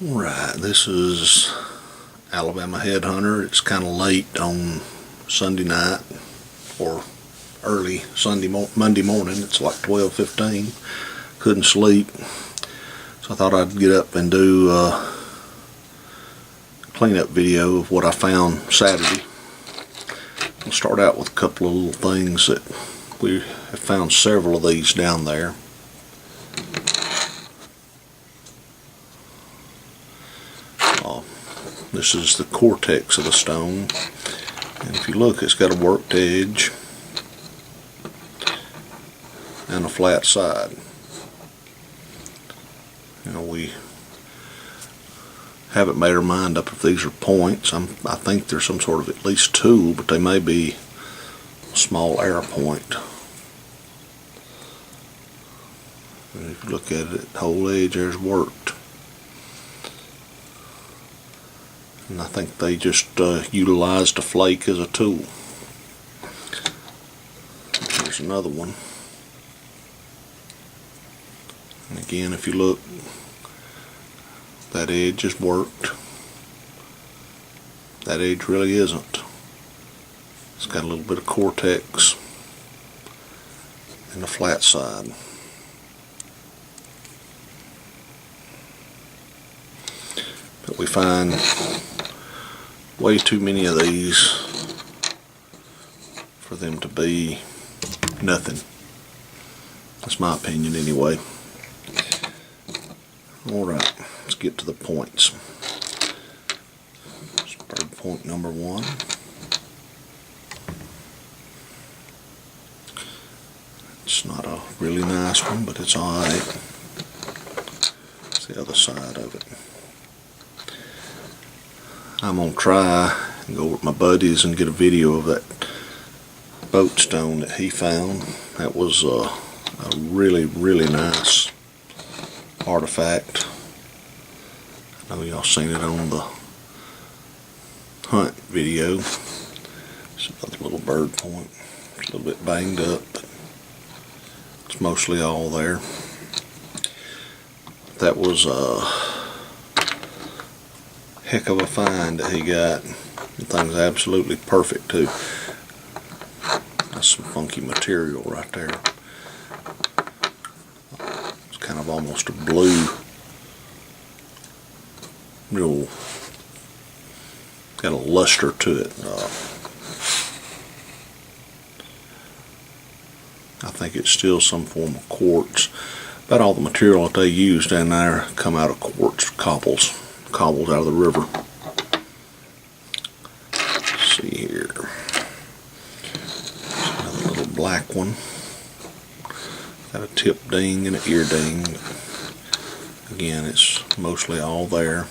Right, this is Alabama Headhunter. It's kind of late on Sunday night or early Monday morning. It's like 12:15. Couldn't sleep, so I thought I'd get up and do a cleanup video of what I found Saturday. I'll start out with a couple of little things that we have found several of these down there. This is the Quartz of the stone, and if you look, it's got a worked edge and a flat side. You know, we haven't made our mind up if these are points. I think there's some sort of at least two, but they may be a small arrow point. And if you look at it, the whole edge there's worked. And I think they just utilized a flake as a tool. Here's another one. And again, if you look, that edge is worked. That edge really isn't. It's got a little bit of Quartz and a flat side. But we find way too many of these for them to be nothing. That's my opinion anyway. Alright, let's get to the points. It's bird point number one. It's not a really nice one, but it's alright. It's the other side of it. I'm going to try and go with my buddies and get a video of that boat stone that he found. That was a really, really nice artifact. I know y'all seen it on the hunt video. It's another little bird point. It's a little bit banged up, but it's mostly all there. That was heck of a find that he got. The thing's absolutely perfect too. That's some funky material right there. It's kind of almost a blue, real, got a luster to it. I think it's still some form of quartz. About all the material that they use down there come out of quartz cobbles out of the river. Let's see here. Another little black one. Got a tip ding and an ear ding. Again, it's mostly all there.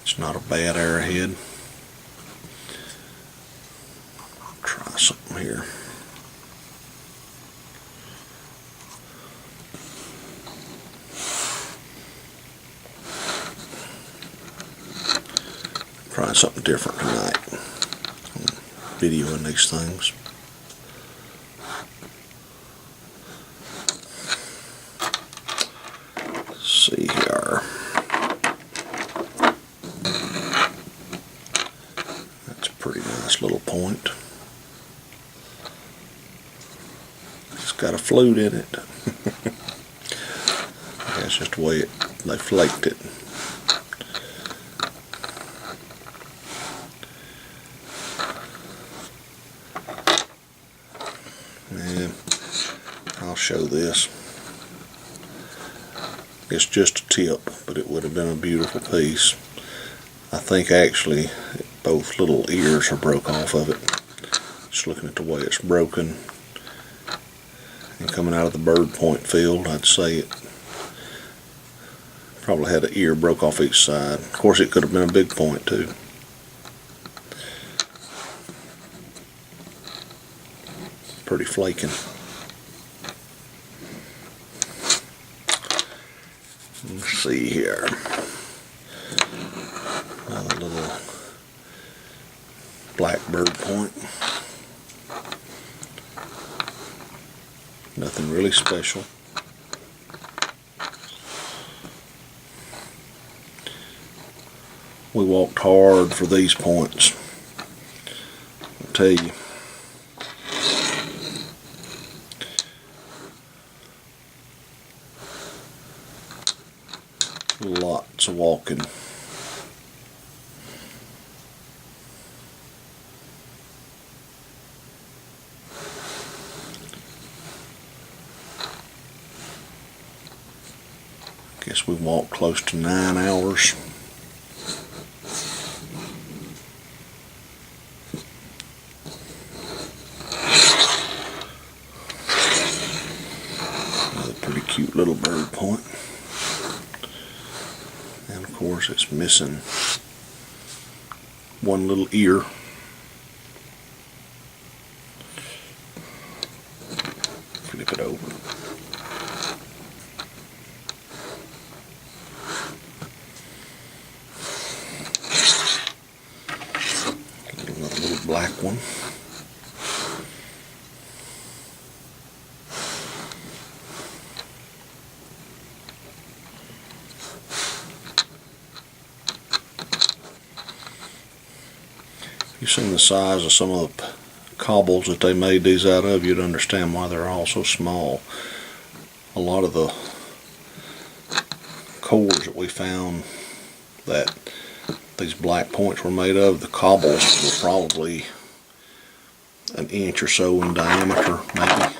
It's not a bad arrowhead. Try something here. Trying something different tonight. Videoing these things. Let's see here. That's a pretty nice little point. It's got a flute in it. That's just the way they flaked it. Yeah, I'll show this. It's just a tip, but it would have been a beautiful piece. I think actually both little ears are broke off of it. Just looking at the way it's broken and coming out of the bird point field, I'd say it probably had an ear broke off each side. Of course, it could have been a big point too. Pretty flaking. Let's see here. Another little blackbird point. Nothing really special. we walked hard for these points. I'll tell you. Lots of walking. Guess we walked close to 9 hours. Another pretty cute little bird point. And of course it's missing one little ear. Flip it over. Another little black one. You've seen the size of some of the cobbles that they made these out of, you'd understand why they're all so small. A lot of the cores that we found that these black points were made of, the cobbles were probably an inch or so in diameter, maybe.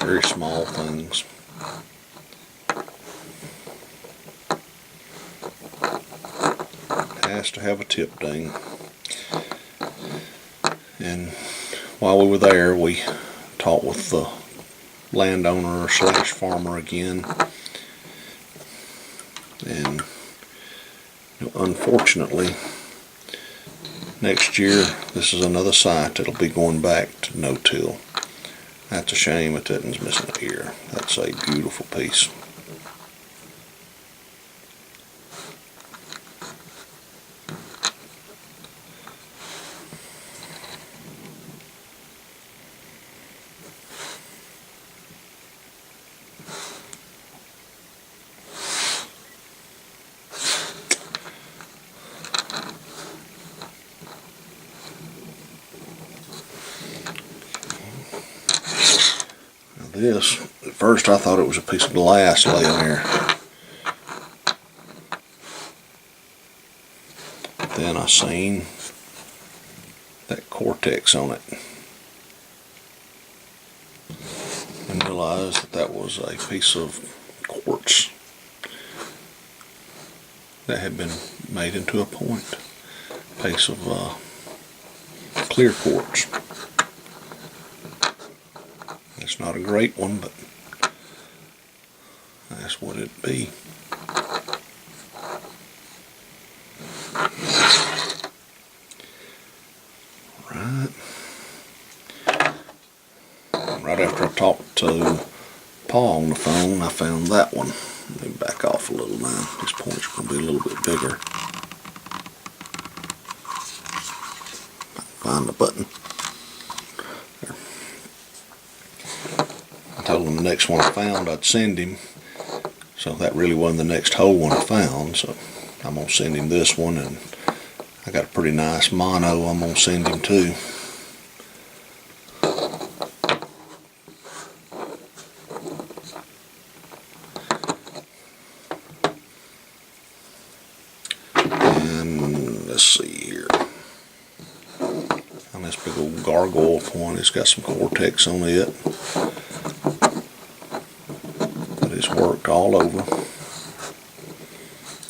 Very small things. Has to have a tip ding. And while we were there, we talked with the landowner slash farmer again, and unfortunately next year this is another site that'll be going back to no-till. That's a shame that that one's missing an ear. That's a beautiful piece. This, at first I thought it was a piece of glass laying there. Then I seen that Quartz on it and realized that that was a piece of quartz that had been made into a point. A piece of clear quartz. It's not a great one, but that's what it'd be. Right after I talked to Paul on the phone, I found that one. Let me back off a little now. These points are going to be a little bit bigger. Find the button. I told him the next one I found I'd send him, so that really wasn't the next whole one I found, so I'm going to send him this one, and I got a pretty nice mono I'm going to send him too. And let's see here. On this big old gargoyle point, it's got some Quartz on it. But it's worked all over.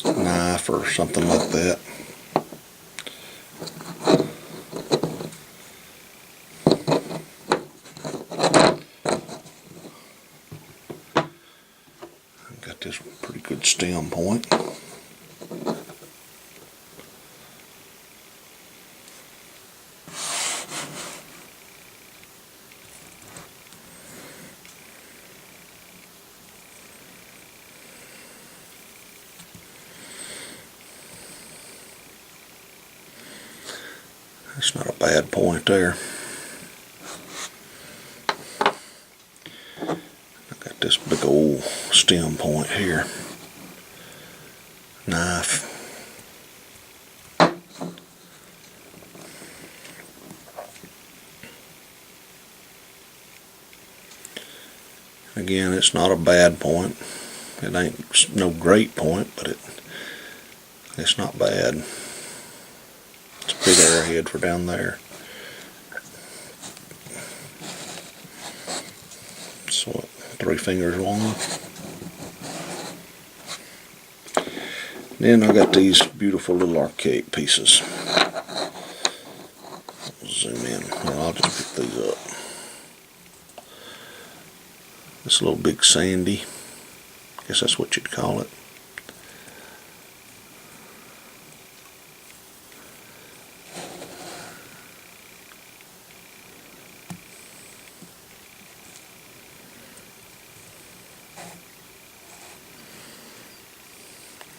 Knife or something like that. Got this pretty good stem point. That's not a bad point there. I got this big old stem point here. Knife. Again, it's not a bad point. It ain't no great point, but it's not bad. It's a big arrowhead for down there. So what, 3 fingers long. Then I got these beautiful little Archaic pieces. Zoom in. Well, I'll just pick these up. This little big sandy. Guess that's what you'd call it.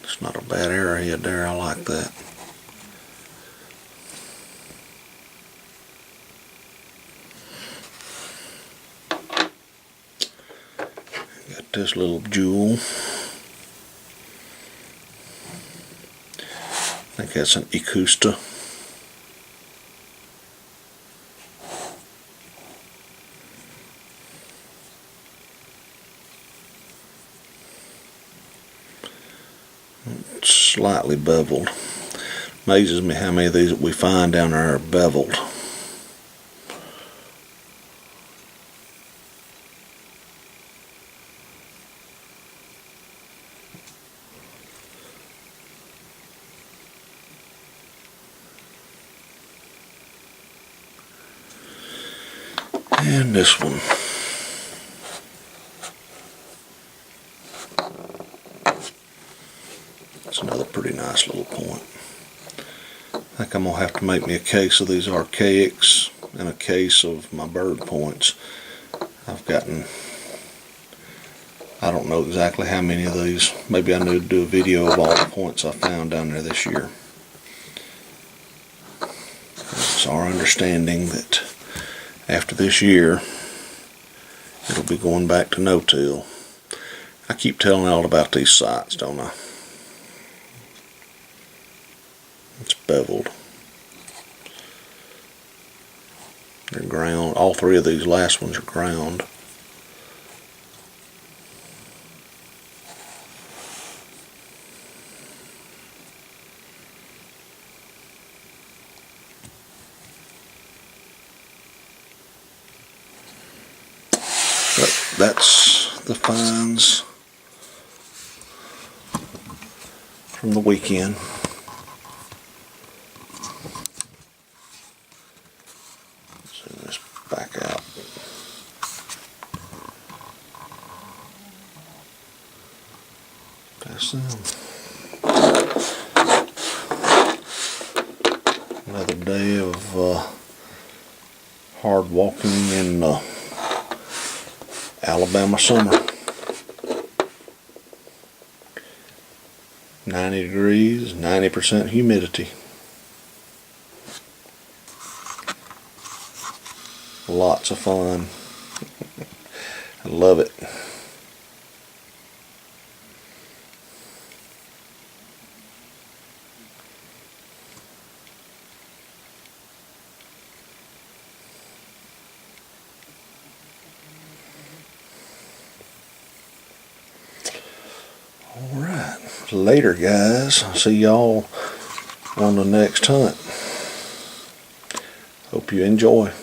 It's not a bad arrowhead there. I like that. Got this little jewel. I think that's an Ikusta. It's slightly beveled. Amazes me how many of these that we find down there are beveled. And this one. It's another pretty nice little point. I think I'm going to have to make me a case of these Archaics and a case of my bird points. I've gotten, I don't know exactly how many of these. Maybe I need to do a video of all the points I found down there this year. It's our understanding that after this year, it'll be going back to no-till. I keep telling y'all about these sights, don't I? It's beveled. They're ground. All 3 of these last ones are ground. But that's the finds from the weekend. Zoom this back out. That's them. Another day of hard walking in Alabama summer. 90 degrees, 90% humidity. Lots of fun. I love it. Alright, later guys. I'll see y'all on the next hunt. Hope you enjoy.